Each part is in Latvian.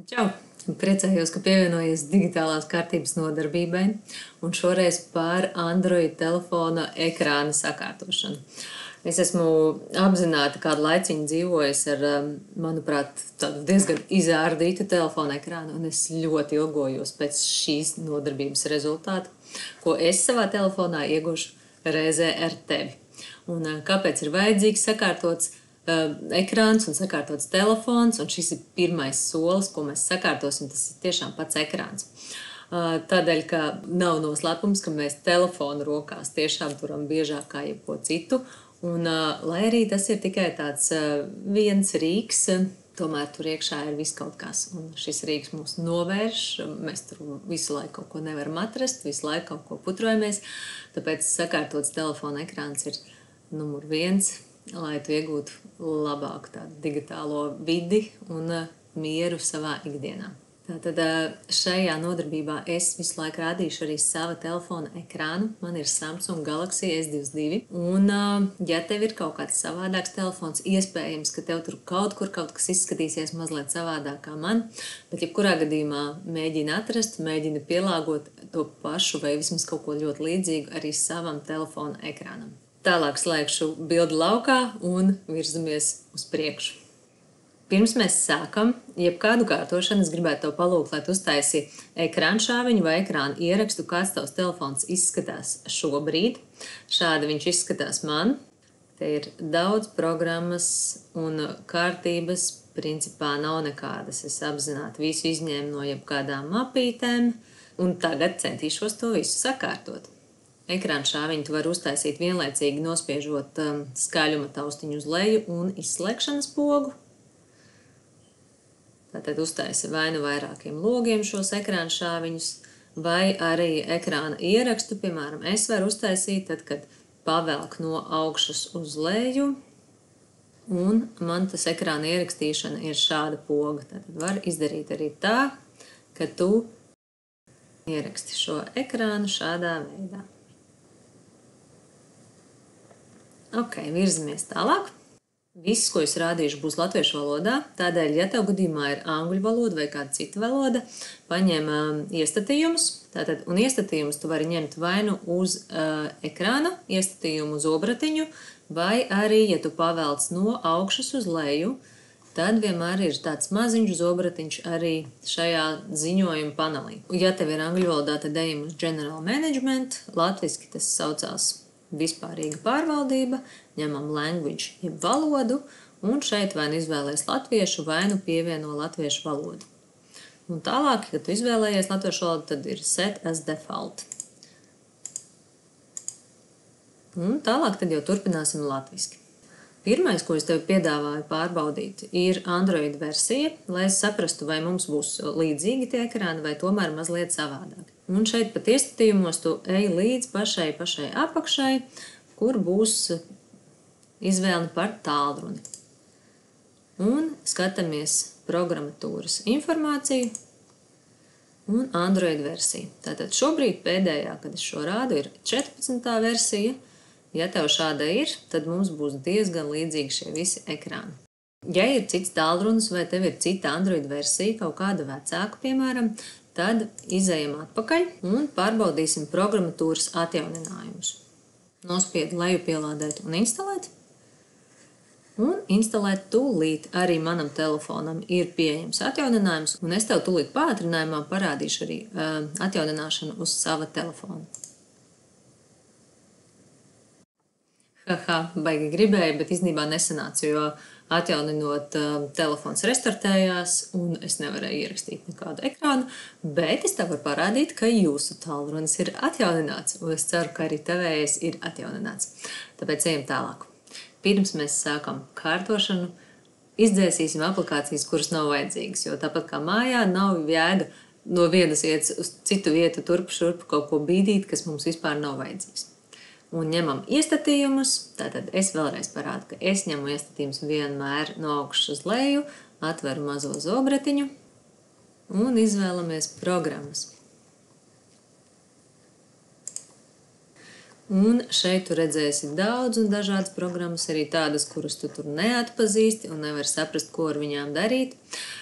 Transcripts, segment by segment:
Čau! Priecājos, ka pievienojies digitālās kārtības nodarbībai un šoreiz par Android telefona ekrāna sakārtošanu. Es esmu apzināti kādu laiciņu dzīvojis ar, manuprāt, tādu diezgan izārdītu telefona ekrānu, un es ļoti ilgojos pēc šīs nodarbības rezultāta, ko es savā telefonā iegūšu reizē ar tevi. Un kāpēc ir vajadzīgs sakārtots ekrāns un sakārtots telefons, un šis ir pirmais solis, ko mēs sakārtosim, tas ir tiešām pats ekrāns. Tādēļ, ka nav noslēpums, ka mēs telefonu rokās tiešām turam biežāk kā jebko citu, un lai arī tas ir tikai tāds viens rīks, tomēr tur iekšā ir viss kaut kas, un šis rīks mūs novērš, mēs tur visu laiku kaut ko nevaram atrast, visu laiku kaut ko putrojamies, tāpēc sakārtots telefona ekrāns ir numur 1, lai tu iegūtu labāku tādu digitālo vidi un mieru savā ikdienā. Tātad šajā nodarbībā es visu laiku rādīšu arī sava telefona ekrānu. Man ir Samsung Galaxy S22. Un, ja tev ir kaut kāds savādāks telefons, iespējams, ka tev tur kaut kas izskatīsies mazliet savādāk kā man, bet jebkurā gadījumā mēģini atrast, mēģini pielāgot to pašu vai vismaz kaut ko ļoti līdzīgu arī savam telefona ekrānam. Tālāk slēgšu bildi laukā un virzamies uz priekšu. Pirms mēs sākam jebkādu kārtošanu, es gribētu tev palūgt, lai tu uztaisi ekrāna šāviņu vai ekrāna ierakstu, kāds tavs telefons izskatās šobrīd. Šādi viņš izskatās man. Te ir daudz programmas un kārtības, principā nav nekādas. Es apzināti visu izņēmu no jebkādām mapītēm un tagad centīšos to visu sakārtot. Ekrāna šāviņu tu vari uztaisīt vienlaicīgi nospiežot skaļuma taustiņu uz leju un izslēgšanas pogu. Tātad uztaisi vai nu vairākiem logiem šos ekrāna šāviņus, vai arī ekrāna ierakstu, piemēram, es varu uztaisīt tad, kad pavelk no augšas uz leju, un man tas ekrāna ierakstīšana ir šāda poga. Tātad var izdarīt arī tā, ka tu ieraksti šo ekrānu šādā veidā. Ok, virzamies tālāk. Viss, ko es rādīšu, būs latviešu valodā, tādēļ, ja tev gadījumā ir angļu valoda vai kāda cita valoda, paņem iestatījumus, tātad, un iestatījumus tu vari ņemt vai nu uz ekrāna, iestatījumu uz obratiņu, vai arī, ja tu pavelc no augšas uz leju, tad vienmēr ir tāds maziņš zobratiņš arī šajā ziņojuma panelī. Ja tev ir angļu valodā, tad ejam uz General Management, latviski tas saucās vispārīga pārvaldība, ņemam language, jeb valodu, un šeit vai nu izvēlēs latviešu, vai nu pievieno latviešu valodu. Un tālāk, kad tu izvēlējies latviešu valodu, tad ir set as default. Un tālāk tad jau turpināsim latviski. Pirmais, ko es tev piedāvāju pārbaudīt, ir Android versija, lai es saprastu, vai mums būs līdzīgi tie ekrāni, vai tomēr mazliet savādāk. Un šeit pat iestatījumos tu ej līdz pašai apakšai, kur būs izvēle par tālruni. Un skatāmies programmatūras informāciju un Android versiju. Tātad šobrīd pēdējā, kad es šo rādu, ir 14. versija. Ja tev šāda ir, tad mums būs diezgan līdzīgi šie visi ekrāni. Ja ir cits tālrunis vai tev ir cita Android versija, kaut kāda vecāka, piemēram, tad izejam atpakaļ un pārbaudīsim programmatūras atjauninājumus. Nospied lejupielādēt un instalēt. Un instalēt tūlīt arī manam telefonam ir pieejams atjauninājums, un es tev tūlīt pātrinājumā parādīšu arī atjaunināšanu uz sava telefona. Baigi gribēju, bet īstenībā nesanāca, jo atjauninot telefons restartējās un es nevarēju ierakstīt nekādu ekrānu, bet es tev varu parādīt, ka jūsu tālrunis ir atjaunināts, un es ceru, ka arī tevējais ir atjaunināts. Tāpēc ejam tālāk. Pirms mēs sākam kārtošanu, izdzēsīsim aplikācijas, kuras nav vajadzīgas, jo tāpat kā mājā nav jēga no vienas vietas uz citu vietu turpu šurpu kaut ko bīdīt, kas mums vispār nav vajadzīgs. Un ņemam iestatījumus, tātad es vēlreiz parādu, ka es ņemu iestatījumus vienmēr no augšas uz leju, atveru mazo zobratiņu un izvēlamies programmas. Un šeit tu redzēsi daudz un dažādas programmas, arī tādas, kuras tu tur neatpazīsti un nevar saprast, ko ar viņām darīt.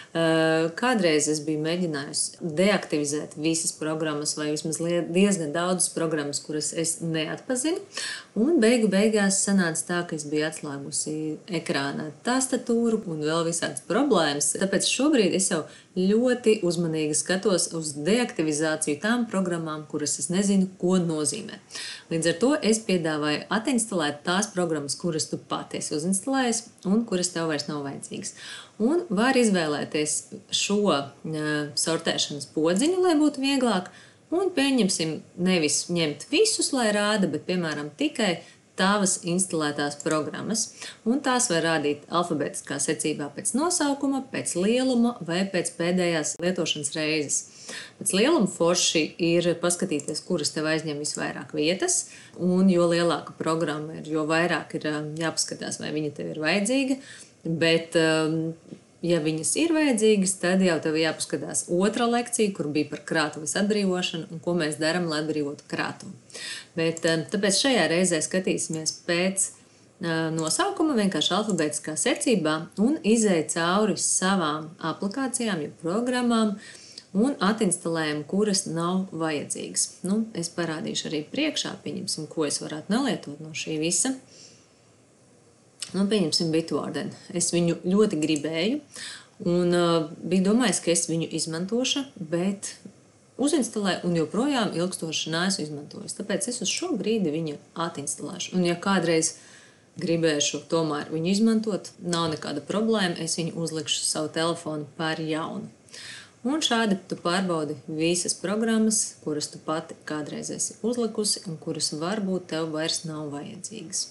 Kādreiz es biju mēģinājusi deaktivizēt visas programmas vai vismaz diezgan daudzas programmas, kuras es neatpazinu. Un beigās sanāca tā, ka es biju atslēgusi ekrāna tastatūru un vēl visādas problēmas. Tāpēc šobrīd es jau ļoti uzmanīgi skatos uz deaktivizāciju tām programmām, kuras es nezinu, ko nozīmē. Līdz ar to es piedāvāju atinstalēt tās programmas, kuras tu pati esi uzinstalējis un kuras tev vairs nav vajadzīgas. Un var izvēlēties šo sortēšanas podziņu, lai būtu vieglāk. Un pieņemsim nevis ņemt visus, lai rāda, bet, piemēram, tikai tavas instalētās programmas. Un tās var rādīt alfabētiskā secībā pēc nosaukuma, pēc lieluma vai pēc pēdējās lietošanas reizes. Pēc lieluma forši ir paskatīties, kuras tev aizņem visvairāk vietas. Un jo lielāka programma ir, jo vairāk ir jāpaskatās, vai viņa tev ir vajadzīga. Bet, ja viņas ir vajadzīgas, tad jau tev jāpaskatās otra lekcija, kur bija par krātuves atbrīvošanu un ko mēs darām, lai atbrīvotu krātuvu. Bet tāpēc šajā reizē skatīsimies pēc nosaukuma, vienkārši alfabētiskā secībā un izēj cauri savām aplikācijām, ja programmām un atinstalējam, kuras nav vajadzīgas. Es parādīšu arī priekšā, pieņemsim, ko es varētu nelietot no šī visa. Pieņemsim Bitwarden. Es viņu ļoti gribēju un biju domājis, ka es viņu izmantošu, bet uzinstalēju un joprojām ilgstoši neesmu izmantojis. Tāpēc es uz šo brīdi viņu atinstalēšu. Un ja kādreiz gribēšu tomēr viņu izmantot, nav nekāda problēma, es viņu uzlikšu savu telefonu par jaunu. Un šādi tu pārbaudi visas programmas, kuras tu pati kādreiz esi uzlikusi un kuras varbūt tev vairs nav vajadzīgas.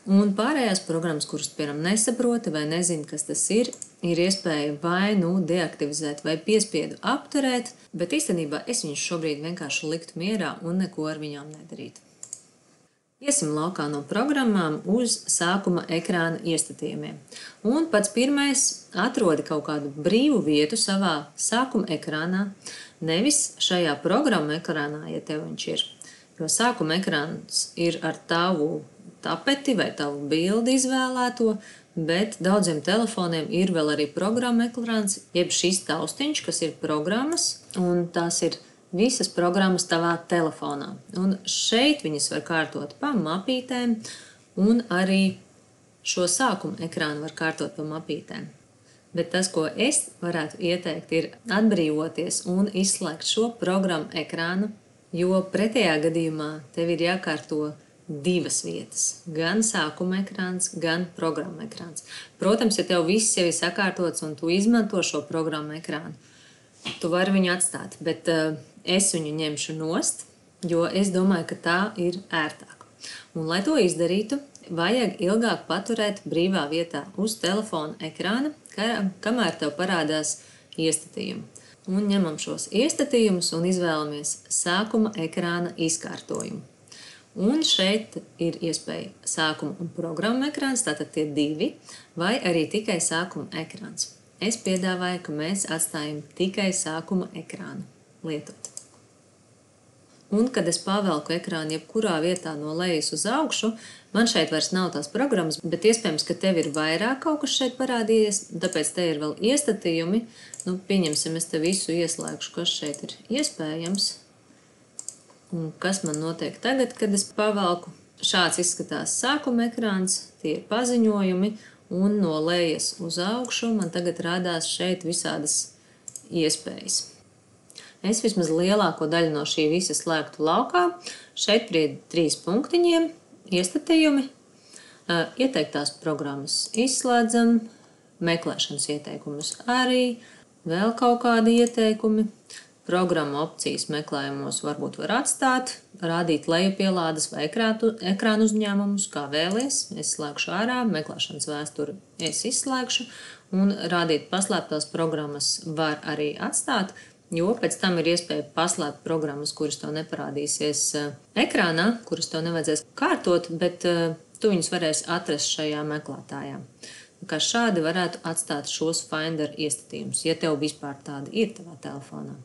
Un pārējās programmas, kuras, piemēram, nesaproti vai nezini, kas tas ir iespēja vai deaktivizēt vai piespiedu apturēt, bet īstenībā es viņus šobrīd vienkārši liktu mierā un neko ar viņām nedarītu. Iesim laukā no programmām uz sākuma ekrāna iestatījumiem. Un pats pirmais atrodi kaut kādu brīvu vietu savā sākuma ekrānā, nevis šajā programma ekrānā, ja tev viņš ir. Jo sākuma ekrāns ir ar tavu tapeti vai tavu bildi izvēlēto, bet daudziem telefoniem ir vēl arī programma ekrāns, jeb šis taustiņš, kas ir programmas, un tās ir visas programmas tavā telefonā. Un šeit viņas var kārtot pa mapītēm, un arī šo sākuma ekrānu var kārtot pa mapītēm. Bet tas, ko es varētu ieteikt, ir atbrīvoties un izslēgt šo programmu ekrānu, jo pretējā gadījumā tev ir jākārto divas vietas. Gan sākuma ekrāns, gan programma ekrāns. Protams, ja tev viss jau ir sakārtots un tu izmanto šo programmu ekrānu, tu vari viņu atstāt, bet es viņu ņemšu nost, jo es domāju, ka tā ir ērtāk. Un, lai to izdarītu, vajag ilgāk paturēt brīvā vietā uz telefona ekrāna, kamēr tev parādās iestatījumi. Un ņemam šos iestatījumus un izvēlamies sākuma ekrāna izkārtojumu. Un šeit ir iespēja sākuma un programma ekrāns, tātad tie divi, vai arī tikai sākuma ekrāns. Es piedāvāju, ka mēs atstājam tikai sākuma ekrānu lietot. Un, kad es pavelku ekrānu jebkurā vietā no lejas uz augšu, man šeit vairs nav tās programmas, bet iespējams, ka tev ir vairāk kaut kas šeit parādījies, tāpēc te ir vēl iestatījumi. Pieņemsim, es te visu ieslēgšu, kas šeit ir iespējams. Un kas man notiek tagad, kad es pavelku? Šāds izskatās sākuma ekrāns, tie ir paziņojumi, un no lejas uz augšu man tagad rādās šeit visādas iespējas. Es vismaz lielāko daļu no šī visa slēgtu laukā. Šeit pie 3 punktiņiem iestatījumi, ieteiktās programmas izslēdzam, meklēšanas ieteikumus arī, vēl kaut kādi ieteikumi. Programma opcijas meklējumos varbūt var atstāt, rādīt lejupielādes vai ekrānu uzņēmumus, kā vēlies. Es slēgšu ārā, meklēšanas vēsturi es izslēgšu, un rādīt paslēptās programmas var arī atstāt, jo pēc tam ir iespēja paslēpt programmas, kuras tev neparādīsies ekrānā, kuras tev nevajadzēs kārtot, bet tu viņus varēsi atrast šajā meklētājā. Kā šādi varētu atstāt šos Finder iestatījumus, ja tev vispār tādi ir tavā telefonā.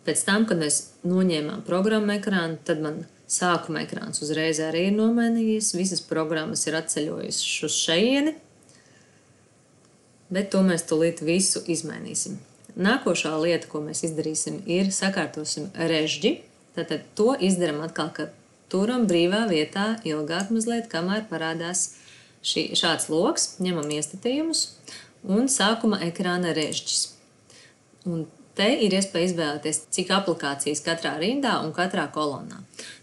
Pēc tam, kad mēs noņēmām programmu ekrānu, tad man sākuma ekrāns uzreiz arī ir nomainījies. Visas programmas ir atceļojušas uz šejieni, bet to mēs tūlīt visu izmainīsim. Nākošā lieta, ko mēs izdarīsim, ir sakārtosim režģi. Tātad to izdaram atkal, ka turam brīvā vietā ilgāk mazliet, kamēr parādās šāds loks, ņemam iestatījumus un sākuma ekrāna režģis. Un te ir iespēja izvēlēties, cik aplikācijas katrā rindā un katrā kolonnā.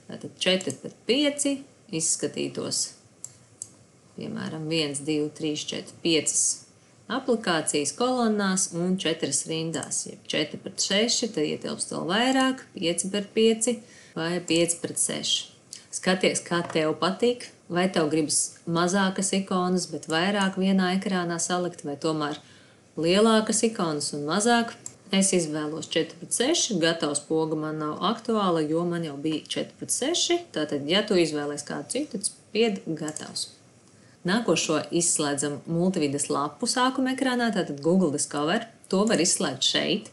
Tātad 4x5 izskatītos, piemēram, 1, 2, 3, 4, 5 aplikācijas kolonnās un 4 rindās. Ja 4x6, tad ietilpst vēl vairāk, 5x5 vai 5x6. Skaties, kā tev patīk, vai tev gribas mazākas ikonas, bet vairāk vienā ekrānā salikt, vai tomēr lielākas ikonas un mazāk. Es izvēlos 4x6, gatavs poga man nav aktuāla, jo man jau bija 4x6, tātad, ja tu izvēlies kādu citu, tad spied gatavs. Nākošo izslēdzam multividas lapu sākuma ekrānā, tātad Google Discover. To var izslēgt šeit,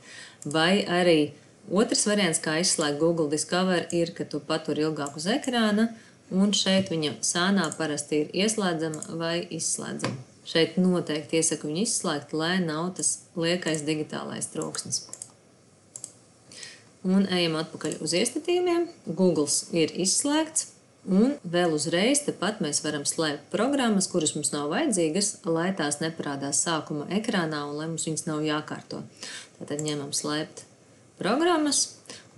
vai arī otrs variants, kā izslēgt Google Discover, ir, ka tu patur ilgāk uz ekrāna, un šeit viņa sānā parasti ir ieslēdzama vai izslēdzama. Šeit noteikti iesaku viņu izslēgt, lai nav tas liekais digitālais troksnis. Un ejam atpakaļ uz iestatījumiem. Googles ir izslēgts. Un vēl uzreiz tepat mēs varam slēgt programmas, kuras mums nav vajadzīgas, lai tās neparādās sākuma ekrānā un lai mums viņas nav jākārto. Tātad ņemam slēpt programmas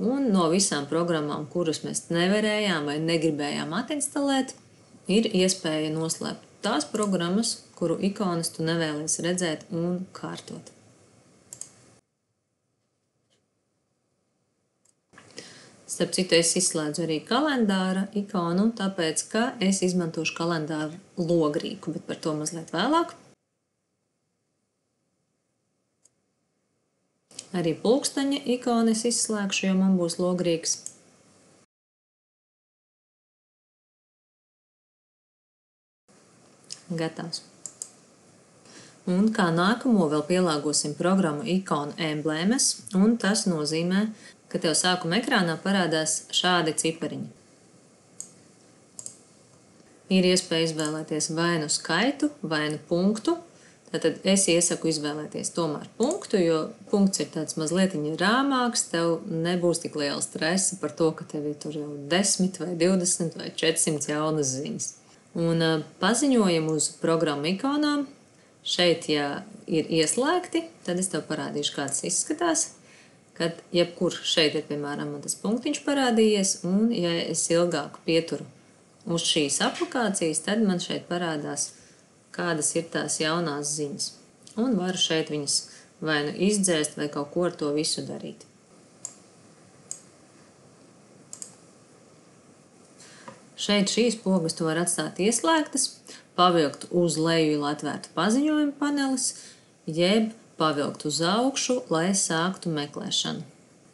un no visām programmām, kuras mēs nevarējām vai negribējām atinstalēt, ir iespēja noslēpt tās programmas, kuru ikonas tu nevēlies redzēt un kārtot. Starp citu, es izslēdzu arī kalendāra ikonu, tāpēc, ka es izmantošu kalendāru logrīku, bet par to mazliet vēlāk. Arī pulksteņa ikonu es izslēgšu, jo man būs logrīgs. Gatavs. Un kā nākamo vēl pielāgosim programmu ikonu emblēmas, un tas nozīmē, ka tev sākuma ekrānā parādās šādi cipariņi. Ir iespēja izvēlēties vai nu skaitu, vai nu punktu. Tātad es iesaku izvēlēties tomēr punktu, jo punkts ir tāds mazliet rāmāks, tev nebūs tik liela stresa par to, ka tev ir tur jau 10 vai 20 vai 400 jaunas ziņas. Un paziņojam uz programmu ikonām. Šeit, ja ir ieslēgti, tad es tev parādīšu, kā tas izskatās. Kad jebkur šeit ir, piemēram, man tas punktiņš parādījies, un ja es ilgāk pieturu uz šīs aplikācijas, tad man šeit parādās, kādas ir tās jaunās ziņas. Un varu šeit viņas vai nu izdzēst, vai kaut ko ar to visu darīt. Šeit šīs pogas tu var atstāt ieslēgtas, pavilkt uz leju, lai atvērtu paziņojumu panelis, jeb pavilkt uz augšu, lai sāktu meklēšanu.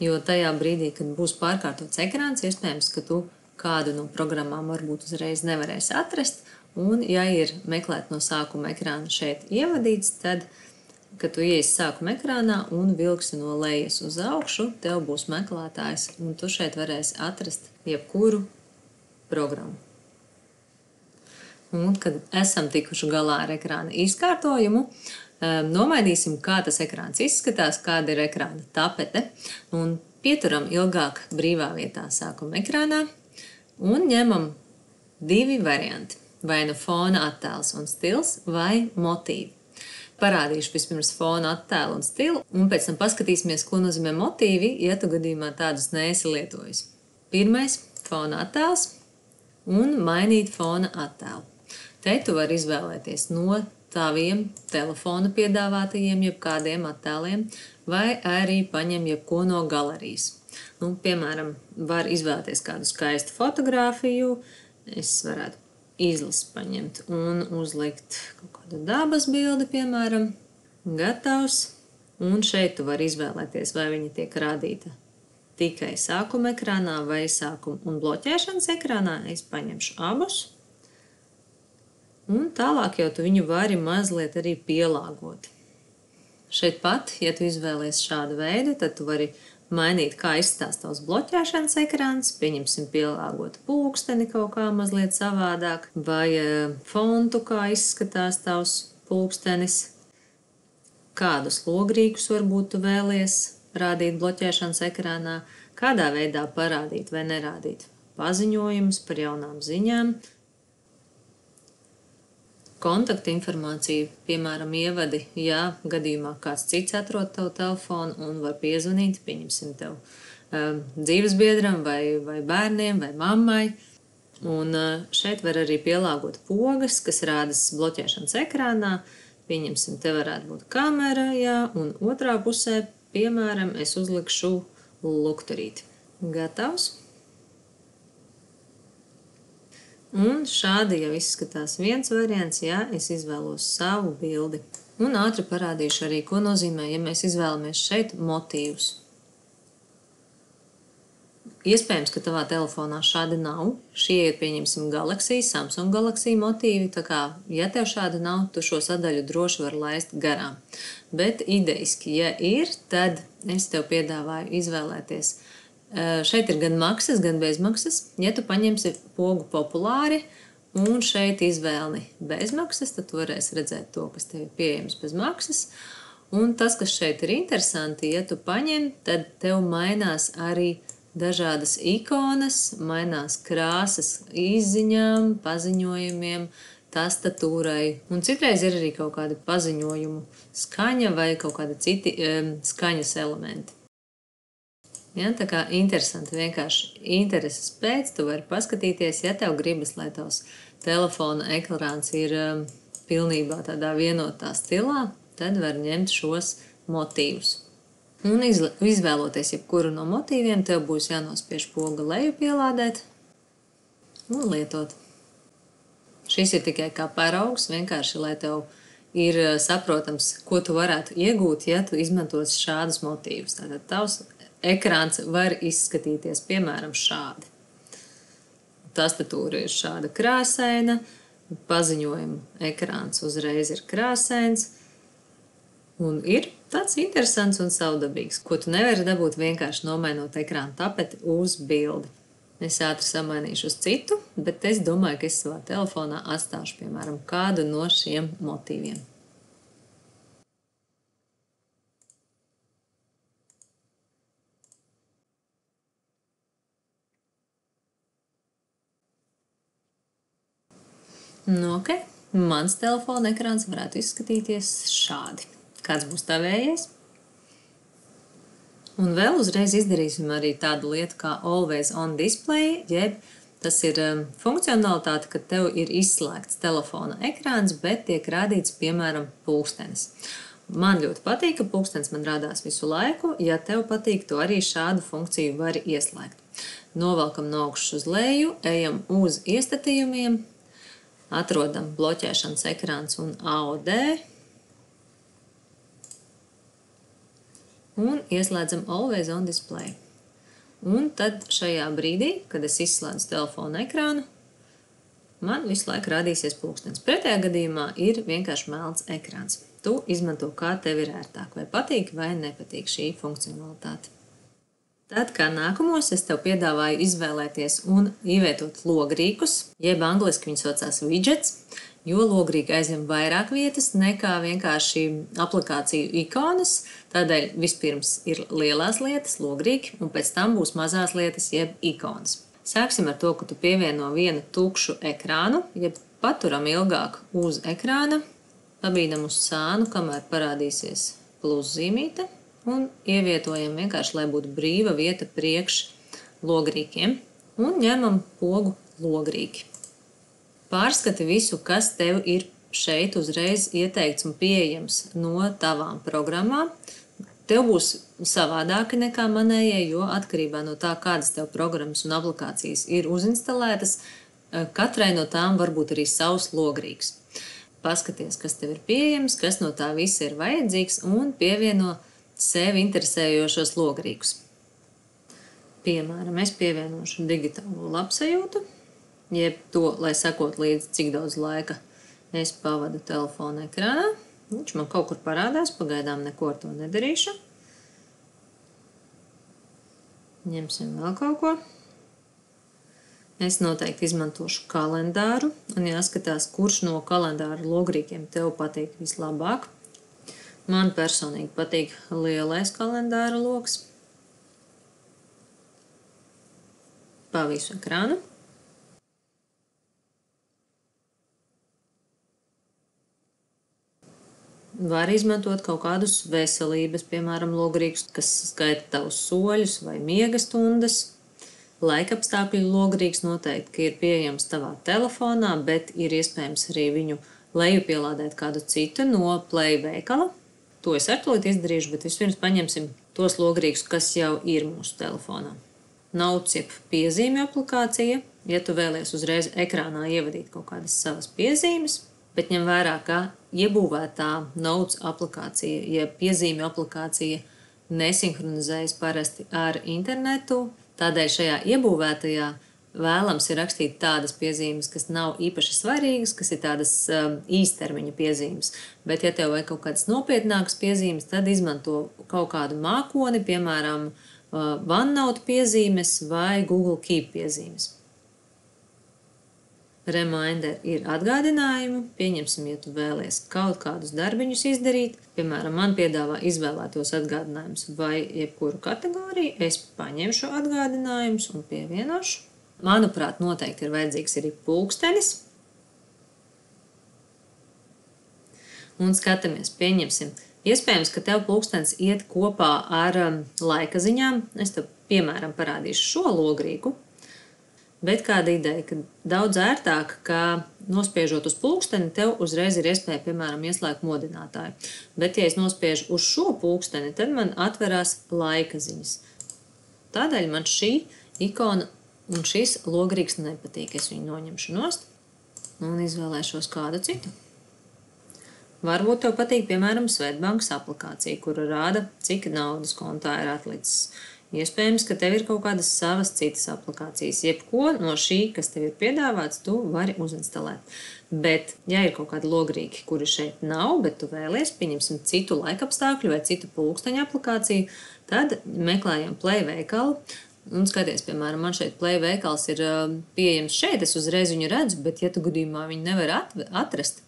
Jo tajā brīdī, kad būs pārkārtots ekrāns, iespējams, ka tu kādu no programmām varbūt uzreiz nevarēsi atrast, un ja ir meklēt no sākuma ekrāna šeit ievadīts, tad, kad tu ieesi sākuma ekrānā un vilksi no lejas uz augšu, tev būs meklētājs, un tu šeit varēsi atrast jebkuru programmu. Un, kad esam tikuši galā ar ekrāna izkārtojumu, nomainīsim, kā tas ekrāns izskatās, kāda ir ekrāna tapete, un pieturam ilgāk brīvā vietā sākuma ekrānā un ņemam divi varianti, vai nu fona attēls un stils vai motīvi. Parādīšu vispirms fona attēlu un stilu, un pēc tam paskatīsimies, ko nozīmē motīvi, ja tu gadījumā tādus neesi lietojis. Pirmais – fona attēls un mainīt fona attēlu. Te tu vari izvēlēties no taviem telefona piedāvātajiem jebkādiem attēliem, vai arī paņem jebko no galerijas. Nu, piemēram, var izvēlēties kādu skaistu fotogrāfiju, es varētu izlasi paņemt un uzlikt kaut kādu dabas bildi, piemēram, gatavs. Un šeit tu vari izvēlēties, vai viņa tiek rādīta tikai sākuma ekrānā vai sākuma un bloķēšanas ekrānā. Es paņemšu abus. Un tālāk jau tu viņu vari mazliet arī pielāgot. Šeit pat, ja tu izvēlies šādu veidu, tad tu vari mainīt, kā izskatās tavs bloķēšanas ekrāns, pieņemsim pielāgot pulksteni kaut kā mazliet savādāk, vai fontu, kā izskatās tavs pulkstenis, kādus logrīkus varbūt tu vēlies rādīt bloķēšanas ekrānā, kādā veidā parādīt vai nerādīt paziņojumus par jaunām ziņām, kontaktu informāciju, piemēram, ievadi, ja gadījumā kāds cits atrod tavu telefonu un var piezvanīt, pieņemsim tev dzīvesbiedram vai bērniem vai mammai. Un šeit var arī pielāgot pogas, kas rādas bloķēšanas ekrānā. Pieņemsim, te varētu būt kamera, jā, un otrā pusē, piemēram, es uzlikšu lukturīti. Gatavs? Un šādi jau izskatās viens variants, ja es izvēlos savu bildi. Un ātri parādīšu arī, ko nozīmē, ja mēs izvēlamies šeit motīvus. Iespējams, ka tavā telefonā šādi nav. Šie ir, pieņemsim, Galaxy, Samsung Galaxy motīvi, tā kā, ja tev šādi nav, tu šo sadaļu droši var laist garām. Bet idejiski, ja ir, tad es tev piedāvāju izvēlēties. Šeit ir gan maksas, gan bezmaksas. Ja tu paņemsi pogu populāri un šeit izvēli bezmaksas, tad tu varēsi redzēt to, kas tev ir pieejams bez maksas. Un tas, kas šeit ir interesanti, ja tu paņem, tad tev mainās arī dažādas ikonas, mainās krāsas izziņām, paziņojumiem, tastatūrai. Un citreiz ir arī kaut kādi paziņojumu skaņa vai kaut kādi citi skaņas elementi. Ja, tā kā interesanti, vienkārši intereses pēc, tu vari paskatīties, ja tev gribas, lai tavs telefona ekrāns ir pilnībā tādā vienotā stilā, tad var ņemt šos motīvus. Un izvēloties jebkuru no motīviem, tev būs jānospiež poga leju pielādēt un lietot. Šis ir tikai kā paraugs, vienkārši, lai tev ir saprotams, ko tu varētu iegūt, ja tu izmantos šādus motīvus. Tātad tavs ekrāns var izskatīties, piemēram, šādi. Tastatūra ir šāda krāsaina, paziņojuma ekrāns uzreiz ir krāsains un ir tāds interesants un savdabīgs, ko tu nevari dabūt vienkārši nomainot ekrāna tapeti uz bildi. Es ātri samainīšu uz citu, bet es domāju, ka es savā telefonā atstāšu, piemēram, kādu no šiem motīviem. Nu, ok. Mans telefona ekrāns varētu izskatīties šādi. Kāds būs tavējais? Un vēl uzreiz izdarīsim arī tādu lietu kā Always on Display, jeb tas ir funkcionalitāte, ka tev ir izslēgts telefona ekrāns, bet tiek rādīts, piemēram, pulkstenis. Man ļoti patīk, ka pulkstenis man rādās visu laiku. Ja tev patīk, to arī šādu funkciju var ieslēgt. Novelkam no augšas uz leju, ejam uz iestatījumiem, atrodam bloķēšanas ekrāns un AOD un ieslēdzam Always on Display. Un tad šajā brīdī, kad es izslēdzu telefona ekrānu, man visu laiku rādīsies pulkstenis. Pretējā gadījumā ir vienkārši melns ekrāns. Tu izmanto, kā tev ir ērtāk, vai patīk vai nepatīk šī funkcionalitāte. Tad, kā nākamos, es tev piedāvāju izvēlēties un ievietot logrīkus, jeb angliski viņus saucās widgets, jo logrīgi aizņem vairāk vietas nekā vienkārši aplikāciju ikonas. Tādēļ vispirms ir lielās lietas, logrīgi, un pēc tam būs mazās lietas, jeb ikonas. Sāksim ar to, ka tu pievieno vienu tukšu ekrānu, jeb paturam ilgāk uz ekrāna, pabīdam uz sānu, kamēr parādīsies pluszīmīte. Un ievietojam vienkārši, lai būtu brīva vieta priekš logrīkiem. Un ņemam pogu logrīgi. Pārskati visu, kas tev ir šeit uzreiz ieteikts un pieejams no tavām programmām. Tev būs savādāki nekā manējie, jo atkarībā no tā, kādas tev programmas un aplikācijas ir uzinstalētas, katrai no tām var būt arī savs logrīgs. Paskaties, kas tev ir pieejams, kas no tā visa ir vajadzīgs un pievieno sevi interesējošos logrīgus. Piemēram, es pievienošu digitālo labsajūtu, jeb to, lai sekot līdzi, cik daudz laika Es pavadu telefonu ekrānā. Viņš man kaut kur parādās, pagaidām neko ar to nedarīšu. Ņemsim vēl kaut ko. Es noteikti izmantošu kalendāru un jāskatās, kurš no kalendāra logrīkiem tev patīk vislabāk. Man personīgi patīk lielais kalendāra loks. Pa visu ekrānu. Var izmantot kaut kādus veselības, piemēram, logrīkus, kas skaita tavus soļus vai miega stundas. Laikapstākļu logrīks noteikti ir pieejams tavā telefonā, bet ir iespējams arī viņu lejupielādēt kādu citu no Play veikala. To es ar to izdarīšu, bet vispirms paņemsim tos logrīkus, kas jau ir mūsu telefonā. Notes jeb piezīmju aplikācija, ja tu vēlies uzreiz ekrānā ievadīt kaut kādas savas piezīmes, bet ņem vērā, ka iebūvētā Notes aplikācija, jeb piezīmju aplikācija nesinhronizējas parasti ar internetu, tādēļ šajā iebūvētajā vēlams ir rakstīt tādas piezīmes, kas nav īpaši svarīgas, kas ir tādas īstermiņa piezīmes. Bet, ja tev vajag kaut kādas nopietnākas piezīmes, tad izmanto kaut kādu mākoni, piemēram, OneNote piezīmes vai Google Keep piezīmes. Reminder ir atgādinājumi. Pieņemsim, ja tu vēlies kaut kādus darbiņus izdarīt. Piemēram, man piedāvā izvēlētos atgādinājumus vai jebkuru kategoriju. Es paņemšu atgādinājumus un pievienošu. Manuprāt, noteikti ir vajadzīgs arī pulkstenis. Un skatāmies, pieņemsim. Iespējams, ka tev pulkstenis iet kopā ar laika ziņām. Es tev, piemēram, parādīšu šo logrīku. Bet kāda ideja, ka daudz ērtāk, ka nospiežot uz pulksteni, tev uzreiz ir iespēja, piemēram, ieslēgt modinātāju. Bet, ja es nospiežu uz šo pulksteni, tad man atverās laika ziņas. Tādēļ man šī ikona un šis logrīks nepatīk. Es viņu noņemšu nost un izvēlēšos kādu citu. Varbūt tev patīk, piemēram, Svetbankas aplikācija, kura rāda, cik naudas kontā ir atlicis. Iespējams, ka tev ir kaut kādas savas citas aplikācijas. Jebko no šī, kas tev ir piedāvāts, tu vari uzinstalēt. Bet, ja ir kaut kādi logrīki, kuri šeit nav, bet tu vēlies, pieņemsim citu laikapstākļu vai citu pulksteņu aplikāciju, tad meklējam Play veikalu. Un skaties, piemēram, man šeit Play veikals ir pieejams šeit, es uzreiz viņu redzu, bet, ja tu gadījumā viņu nevar atrast,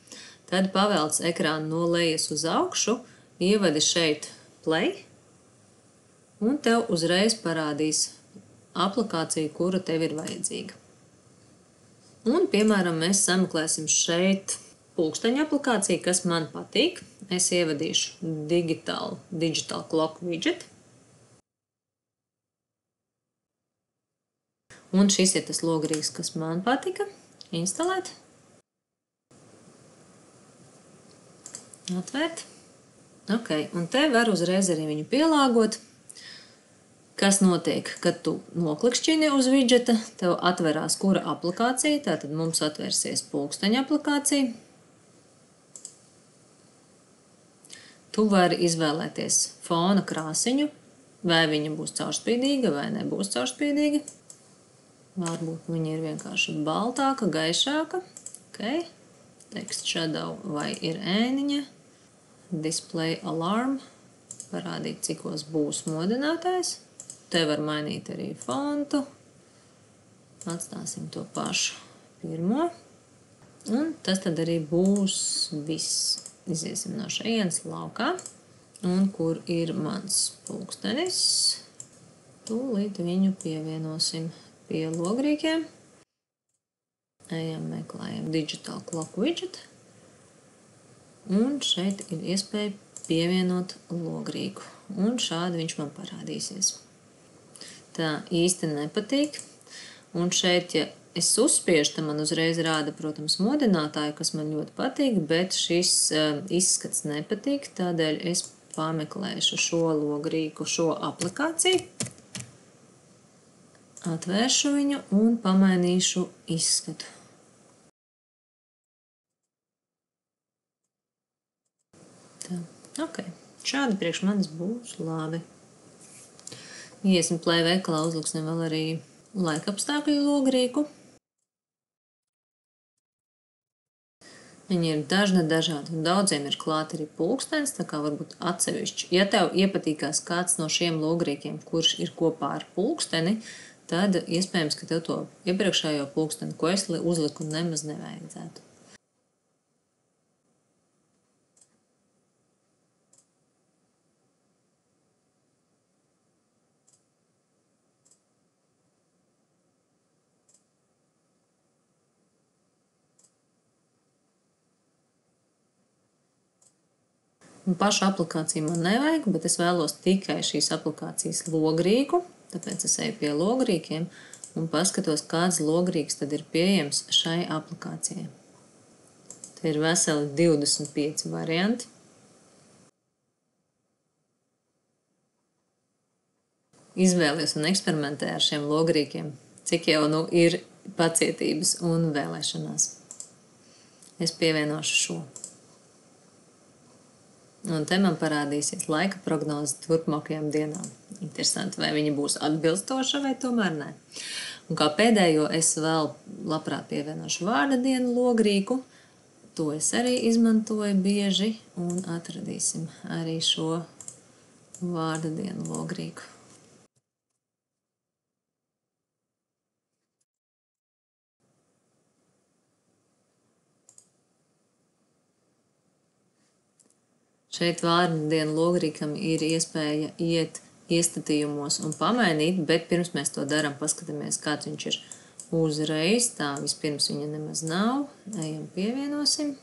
tad pavelc ekrānu no lejas uz augšu, ievadi šeit Play, un tev uzreiz parādīs aplikācija, kura tev ir vajadzīga. Un, piemēram, mēs sameklēsim šeit pulksteņu aplikāciju, kas man patīk. Es ievadīšu Digital Clock Widget. Un šis ir tas logrīks, kas man patika. Instalēt. Atvērt. Ok, un te var uzreiz arī viņu pielāgot. Kas notiek, kad tu noklikšķini uz widžeta, tev atverās kura aplikācija, tātad mums atvērsies pulksteņa aplikācija. Tu vari izvēlēties fona krāsiņu, vai viņa būs caurspīdīga vai nebūs caurspīdīga. Varbūt viņa ir vienkārši baltāka, gaišāka. Okay. Text shadow vai ir ēniņa. Display alarm, parādīt, cikos būs modinātājs. Te var mainīt arī fontu. Atstāsim to pašu pirmo. Un tas tad arī būs viss. Iziesim no šejienes laukā. Un kur ir mans pulkstenis? Tūlīt viņu pievienosim pie logrīkiem. Ejam, meklējam Digital Clock Widget. Un šeit ir iespēja pievienot logrīku. Un šādi viņš man parādīsies. Tā īsti nepatīk. Un šeit, ja es uzspiežu, tad man uzreiz rāda, protams, modinātāju, kas man ļoti patīk, bet šis izskats nepatīk, tādēļ es pameklēšu šo logrīku, šo aplikāciju. Atvēršu viņu un pamainīšu izskatu. Tā, ok. Šādi priekš manis būs labi. Iesim Play veikalā, uzliksim vēl arī laikapstākļu logrīku. Viņi ir dažādi, un daudziem ir klāt arī pulkstenis, tā kā varbūt atsevišķi. Ja tev iepatīkās kāds no šiem logrīkiem, kurš ir kopā ar pulksteni, tad iespējams, ka tev to iepriekšējo pulksteni, ko es uzliku, nemaz nevajadzētu. Pašu aplikāciju man nevajag, bet es vēlos tikai šīs aplikācijas logrīku, tāpēc es eju pie logrīkiem un paskatos, kāds logrīks tad ir pieejams šai aplikācijai. Te ir veseli 25 varianti. Izvēlies un eksperimentē ar šiem logrīkiem, cik jau nu ir pacietības un vēlēšanās. Es pievienošu šo. Un te man parādīsies laika prognoze turpmākajām dienām. Interesanti, vai viņa būs atbilstoša vai tomēr nē. Un kā pēdējo es vēl labprāt pievienošu vārda dienu logrīku. To es arī izmantoju bieži un atradīsim arī šo vārda dienu logrīku. Šeit vārda dienu logrīkam ir iespēja iet iestatījumos un pamainīt, bet pirms mēs to darām, paskatāmies, kāds viņš ir uzreiz. Tā, vispirms viņa nemaz nav. Ejam pievienosim.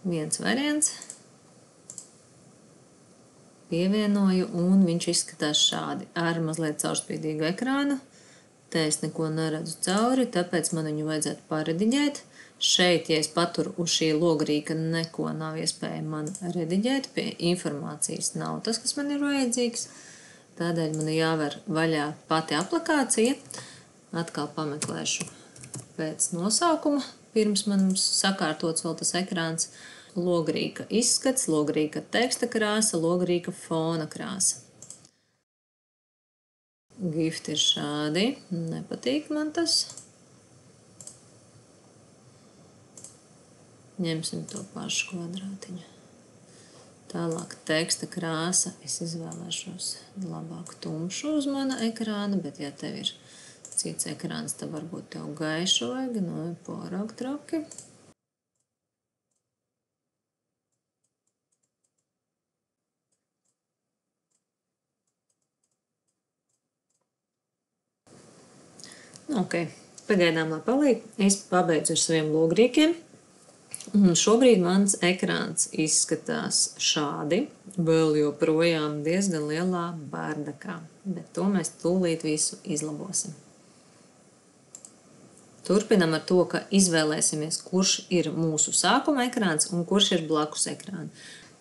Viens variants. Pievienoju un viņš izskatās šādi ar mazliet caurspīdīgu ekrānu. Te es neko neredzu cauri, tāpēc man viņu vajadzētu parediģēt. Šeit, ja es paturu uz šī logrīka, neko nav iespēja man rediģēt. Pie informācijas nav tas, kas man ir vajadzīgs. Tādēļ man jāver vaļā pati aplikācija. Atkal pameklēšu pēc nosaukuma. Pirms man sakārtots vēl tas ekrāns. Logrīka izskats, logrīka teksta krāsa, logrīka fona krāsa. Gifti ir šādi. Nepatīk man tas. Ņemsim to pašu kvadrātiņu. Tālāk teksta krāsa. Es izvēlēšos labāk tumšu uz mana ekrāna, bet ja tev ir cits ekrāns, tad varbūt tev gaišu vajag. Nu, pārāk traki. Ok, pagaidām lai paliek. Es pabeidzu ar saviem logrīkiem. Un šobrīd mans ekrāns izskatās šādi. Vēl joprojām diezgan lielā bardakā. Bet to mēs tūlīt visu izlabosim. Turpinam ar to, ka izvēlēsimies, kurš ir mūsu sākuma ekrāns un kurš ir blakus ekrāna.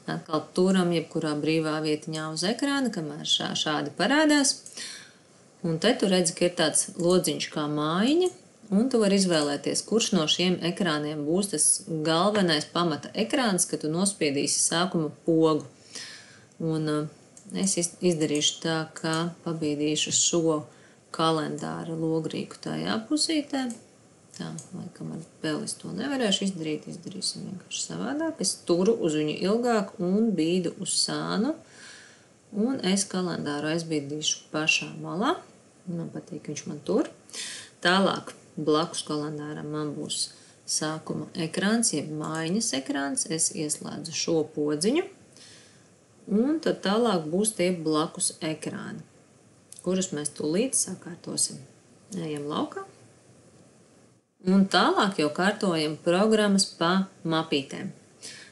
Atkal turam jebkurā brīvā vietiņā uz ekrāna, kamēr šādi parādās. Un te tu redzi, ka ir tāds lodziņš kā mājiņa, un tu vari izvēlēties, kurš no šiem ekrāniem būs tas galvenais pamata ekrāns, kad tu nospiedīsi sākuma pogu. Un es izdarīšu tā, ka pabīdīšu šo kalendāra logrīku tajā pusītē. Tā, laikam vēl es to nevarēšu izdarīt, izdarīsim vienkārši savādāk. Es turu uz viņu ilgāk un bīdu uz sānu. Un es kalendāru aizbīdīšu pašā malā. Man patīk, viņš man tur. Tālāk blakus kalendāram man būs sākuma ekrāns, jeb mājiņas ekrāns. Es ieslēdzu šo podziņu. Un tad tālāk būs tie blakus ekrāni, kurus mēs tūlīt sakārtosim. Ejam laukā. Un tālāk jau kārtojam programmas pa mapītēm.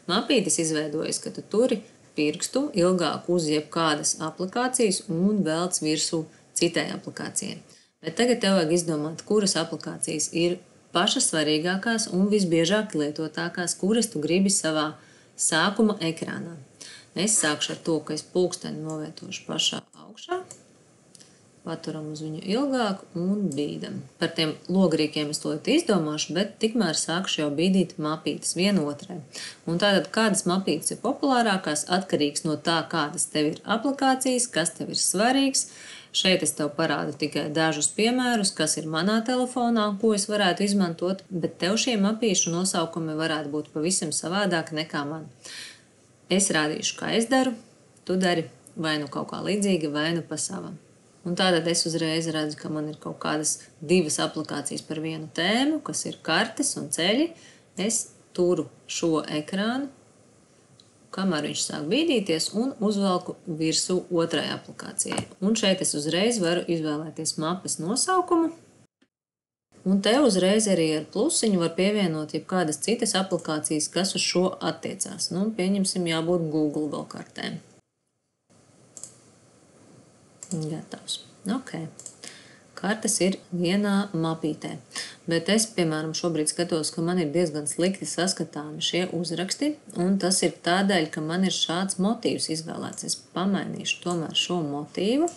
Mapītes izveidojas, ka tu turi pirkstu ilgāk uz jebkādas aplikācijas un velc virsū citai aplikācijai. Bet tagad tev vajag izdomāt, kuras aplikācijas ir pašas svarīgākās un visbiežāk lietotākās, kuras tu gribi savā sākuma ekrānā. Es sākšu ar to, ka es pulksteni novietošu pašā augšā. Paturam uz viņu ilgāk un bīdam. Par tiem logrīkiem es to izdomāšu, bet tikmēr sākšu jau bīdīt mapītes vienotrai. Un tātad, kādas mapītes ir populārākās, atkarīgs no tā, kādas tev ir aplikācijas, kas tev ir svarīgs. Šeit es tev parādu tikai dažus piemērus, kas ir manā telefonā, ko es varētu izmantot, bet tev šie mapīšu nosaukumi varētu būt pavisam savādāk nekā man. Es rādīšu, kā es daru, tu dari vai nu kaut kā līdzīga, vai nu pa savam. Un tātad es uzreiz redzu, ka man ir kaut kādas 2 aplikācijas par vienu tēmu, kas ir kartes un ceļi. Es turu šo ekrānu, kamēr viņš sāk bīdīties, un uzvelku virsū otrai aplikācijai. Un šeit es uzreiz varu izvēlēties mapes nosaukumu. Un te uzreiz arī ar plusiņu var pievienot jebkādas citas aplikācijas, kas uz šo attiecās. Nu, pieņemsim, jābūt Google vēl kartēm. Gatavs. Ok. Kartes ir vienā mapītē. Bet es, piemēram, šobrīd skatos, ka man ir diezgan slikti saskatāmi šie uzraksti, un tas ir tādēļ, ka man ir šāds motīvs izvēlēts. Es pamainīšu tomēr šo motīvu,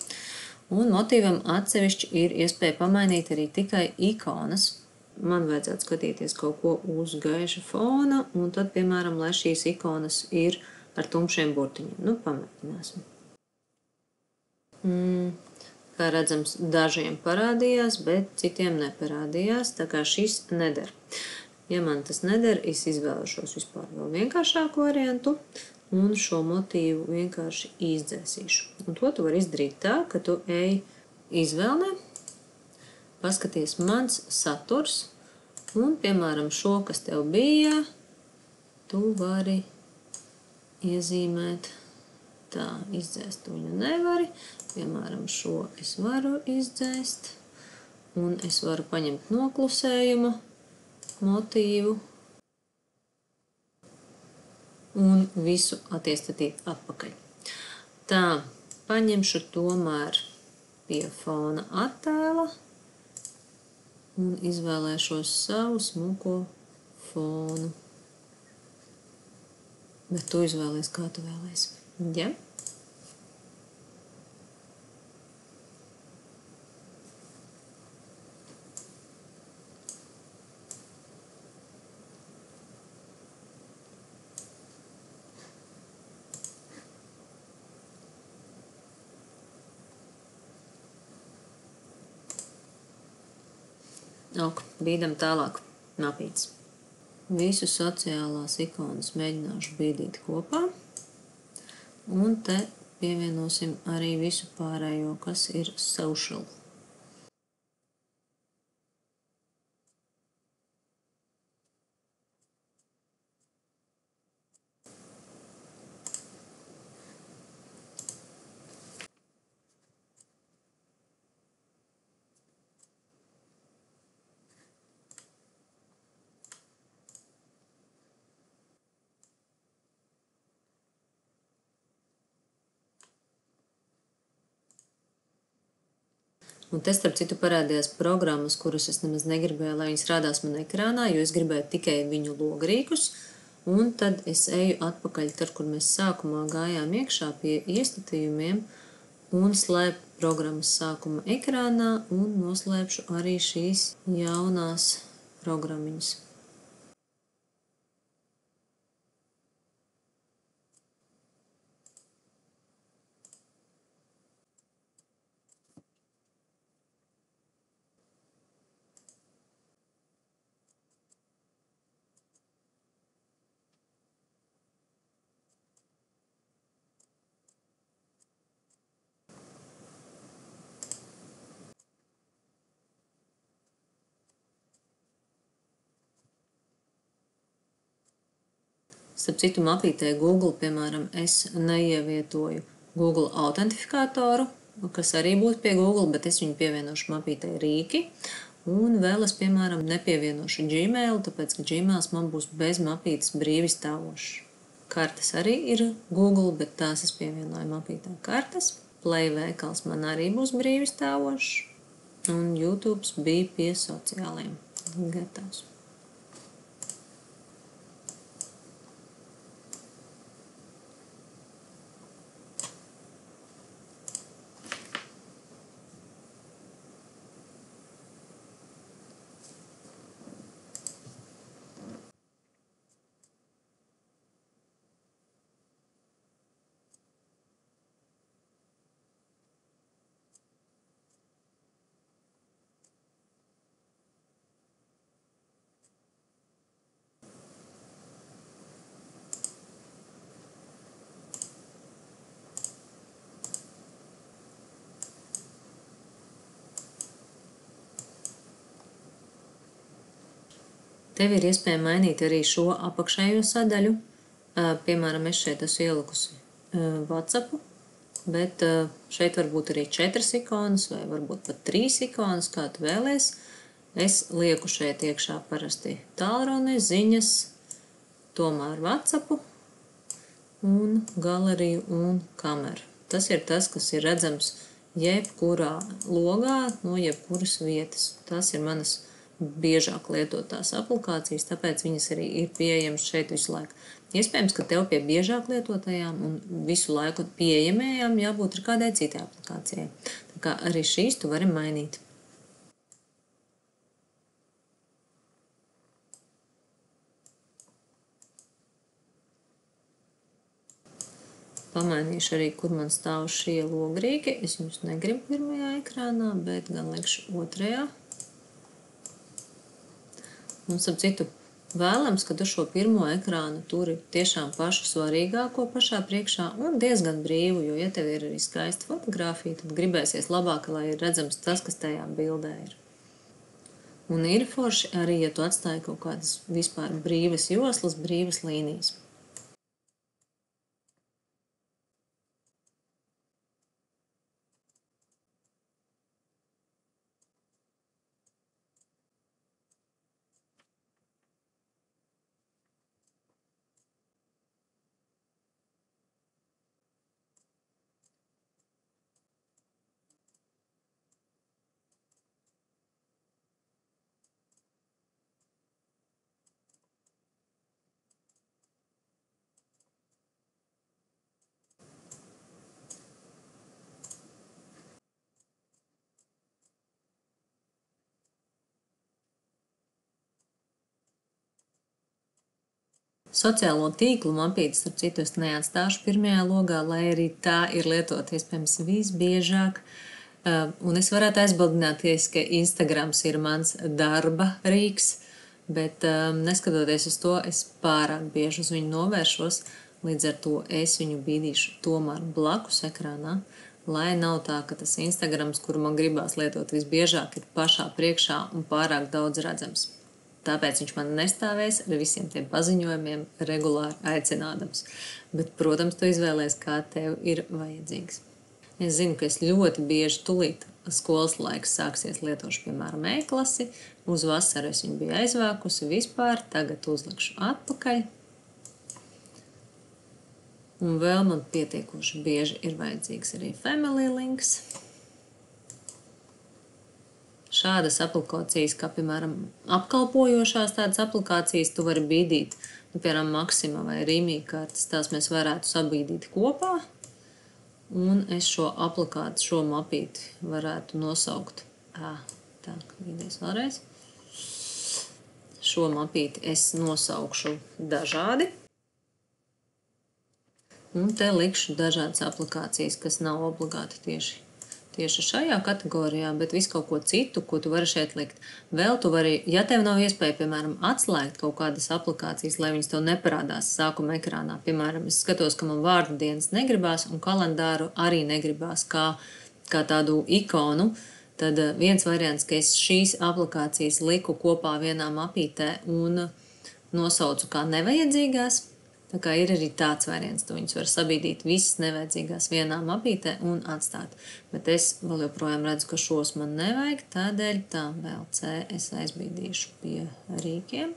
un motīvam atsevišķi ir iespēja pamainīt arī tikai ikonas. Man vajadzētu skatīties kaut ko uz gaiša fona, un tad, piemēram, lai šīs ikonas ir ar tumšiem burtiņiem. Nu, pamēģināsim. Kā redzams, dažiem parādījās, bet citiem neparādījās, tā kā šis neder. Ja man tas neder, es izvēlēšos vispār vēl vienkāršāku variantu un šo motīvu vienkārši izdzēsīšu. Un to tu vari izdarīt tā, ka tu ej izvēlē, paskaties mans saturs un, piemēram, šo, kas tev bija, tu vari iezīmēt tā, izdzēst tu viņu nevari. Piemēram, šo es varu izdzēst, un es varu paņemt noklusējuma motīvu un visu attiestatīt atpakaļ. Tā, paņemšu tomēr pie fona attēla un izvēlēšos savu smuko fonu. Bet tu izvēlies, kā tu vēlēsi. Ja? Ok, bīdam tālāk mapītes. Visu sociālās ikonas mēģināšu bīdīt kopā. Un te pievienosim arī visu pārējo, kas ir social. Un te, starp citu, parādījās programmas, kuras es nemaz negribēju, lai viņas rādās man ekrānā, jo es gribēju tikai viņu logrīkus. Un tad es eju atpakaļ tur, kur mēs sākumā gājām iekšā pie iestatījumiem un slēpu programmas sākuma ekrānā un noslēpšu arī šīs jaunās programmiņas. Starp citu, mapītē Google, piemēram, es neievietoju Google autentifikātoru, kas arī būtu pie Google, bet es viņu pievienošu mapītē rīki. Un vēl es, piemēram, nepievienošu Gmail, tāpēc, ka Gmails man būs bez mapītes brīvi stāvošs. Kartes arī ir Google, bet tās es pievienoju mapītē kartes. Play veikals man arī būs brīvi stāvošs. Un YouTube bija pie sociāliem. Gatavs. Tev ir iespēja mainīt arī šo apakšējo sadaļu. Piemēram, es šeit esmu ielikusi WhatsApp, bet šeit var būt arī 4 ikonas vai varbūt pat 3 ikonas, kā tu vēlies. Es lieku šeit iekšā parasti tālruni, ziņas, tomēr WhatsApp un galeriju un kameru. Tas ir tas, kas ir redzams jebkurā logā no jebkuras vietas. Tas ir manas biežāk lietotās aplikācijas, tāpēc viņas arī ir pieejamas šeit visu laiku. Iespējams, ka tev pie biežāk lietotajām un visu laiku pieejamajām jābūt ir kādai citai aplikācijai. Tā kā arī šīs tu vari mainīt. Pamainīšu arī, kur man stāv šie logrīki. Es jums negribu pirmajā ekrānā, bet gan likšu otrajā. Un, starp citu, vēlams, ka tu šo pirmo ekrānu turi tiešām pašu svarīgāko pašā priekšā un diezgan brīvu, jo, ja tev ir arī skaista fotografija, tad gribēsies labāk, lai ir redzams tas, kas tajā bildē ir. Un ir forši arī, ja tu atstāji kaut kādas vispār brīvas joslas, brīvas līnijas. Sociālo tīklu mapīti, starp citu, es neatstāšu pirmajā logā, lai arī tā ir lietot iespējams visbiežāk. Un es varētu aizbildināties, ka Instagrams ir mans darba rīks, bet neskatoties uz to, es pārāk bieži uz viņu novēršos, līdz ar to es viņu bīdīšu tomēr blakus ekrānā, lai nav tā, ka tas Instagrams, kuru man gribās lietot visbiežāk, ir pašā priekšā un pārāk daudz redzams. Tāpēc viņš man nestāvēs ar visiem tiem paziņojumiem regulāri aicinādams. Bet, protams, tu izvēlēs, kā tev ir vajadzīgs. Es zinu, ka es ļoti bieži tulīt skolas laiks sāksies lietošu, piemēram, e-klasi. Uz vasaru es viņu biju aizvākusi vispār, tagad uzlikšu atpakaļ. Un vēl man pietiekoši bieži ir vajadzīgs arī Family Links. Šādas aplikācijas, kā piemēram apkalpojošās tādas aplikācijas, tu vari bīdīt, piemēram, Maxima vai Rīmī kartes, tās mēs varētu sabīdīt kopā. Un es šo aplikāciju, šo mapīti varētu nosaukt. Tā, bīdies vēlreiz. Šo mapīti es nosaukšu dažādi. Un te likšu dažādas aplikācijas, kas nav obligāti tieši šajā kategorijā, bet visu kaut ko citu, ko tu vari šeit likt. Vēl tu vari, ja tev nav iespēja, piemēram, atslēgt kaut kādas aplikācijas, lai viņas tev neparādās sākuma ekrānā. Piemēram, es skatos, ka man vārdu dienas negribās un kalendāru arī negribās kā tādu ikonu. Tad viens variants, ka es šīs aplikācijas liku kopā vienā mapītē un nosaucu kā nevajadzīgās. Tā kā ir arī tāds variants, tu viņus var sabīdīt visas nevajadzīgās vienā mapītē un atstāt. Bet es vēl joprojām redzu, ka šos man nevajag, tādēļ tā vēl C es aizbīdīšu pie rīkiem.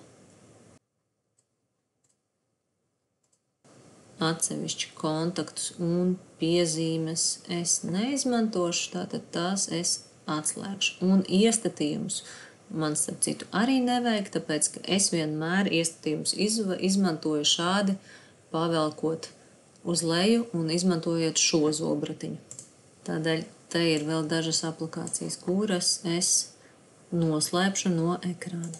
Atsevišķi kontaktus un piezīmes es neizmantošu, tātad tās es atslēgšu. Un iestatījumus man, starp citu, arī nevajag, tāpēc, ka es vienmēr iestatījumus izmantoju šādi, pavelkot uz leju un izmantojot šo zobratiņu. Tādēļ te ir vēl dažas aplikācijas, kuras es noslēpšu no ekrāna.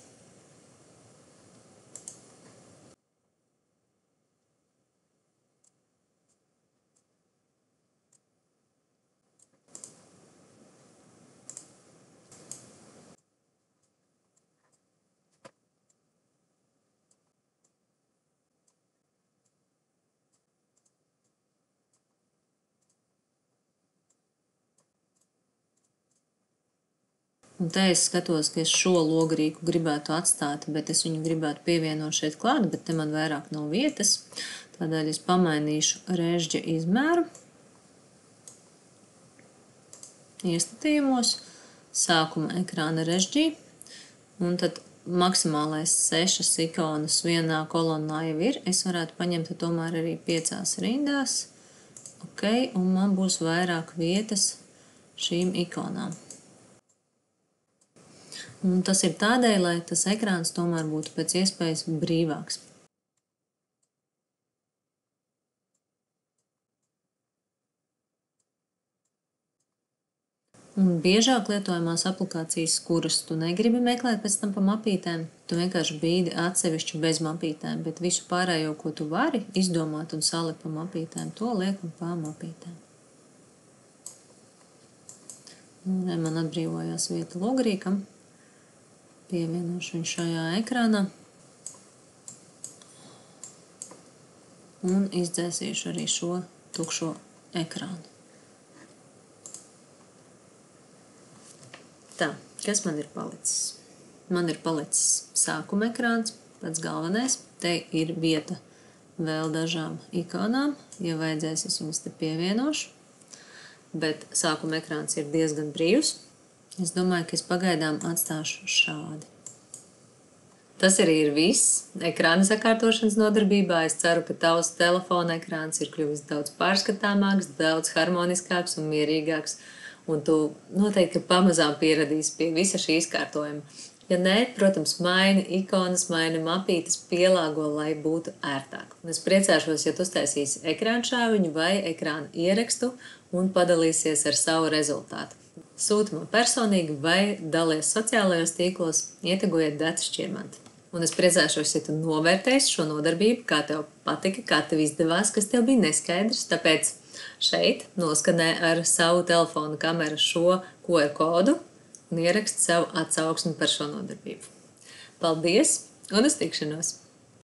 Un te es skatos, ka es šo logrīku gribētu atstāt, bet es viņu gribētu pievienot šeit klāt, bet te man vairāk nav vietas. Tādēļ es pamainīšu režģa izmēru. Iestatījumos, sākuma ekrāna režģī, un tad maksimālais 6 ikonas vienā kolonnā jau ir. Es varētu paņemt tomēr arī 5 rindās. Ok, un man būs vairāk vietas šīm ikonām. Un tas ir tādēļ, lai tas ekrāns tomēr būtu pēc iespējas brīvāks. Un biežāk lietojamās aplikācijas, kuras tu negribi meklēt pēc tam pa mapītēm, tu vienkārši bīdi atsevišķi bez mapītēm, bet visu pārējo, ko tu vari izdomāt un salikt pa mapītēm, to liekam pa mapītēm. Un man atbrīvojās vieta logrīkam. Pievienošu viņu šajā ekrānā. Un izdzēsīšu arī šo tukšo ekrānu. Tā, kas man ir palicis? Man ir palicis sākuma ekrāns, pats galvenais. Te ir vieta vēl dažām ikonām. Ja vajadzēs, es viņas te pievienošu. Bet sākuma ekrāns ir diezgan brīvs. Es domāju, ka es pagaidām atstāšu šādi. Tas arī ir viss ekrāna sakārtošanas nodarbībā. Es ceru, ka tavs telefona ekrāns ir kļuvis daudz pārskatāmāks, daudz harmoniskāks un mierīgāks. Un tu noteikti pamazām pieradīsi pie visa šī izkārtojuma. Ja nē, protams, maini ikonas, maini mapītes, pielāgo, lai būtu ērtāk. Un es priecāšos, ja tu uztaisīsi ekrāna šāviņu vai ekrāna ierakstu un padalīsies ar savu rezultātu. Sūti man personīgi vai dalies sociālajos tīklos, ietegojiet Daci Šķirmanti. Un es priecāšos, ja tu novērtēsi šo nodarbību, kā tev patika, kā tev izdevās, kas tev bija neskaidrs. Tāpēc šeit noskanē ar savu telefonu kameru šo QR kodu un ieraksti savu atsauksmi par šo nodarbību. Paldies un uz tikšanos!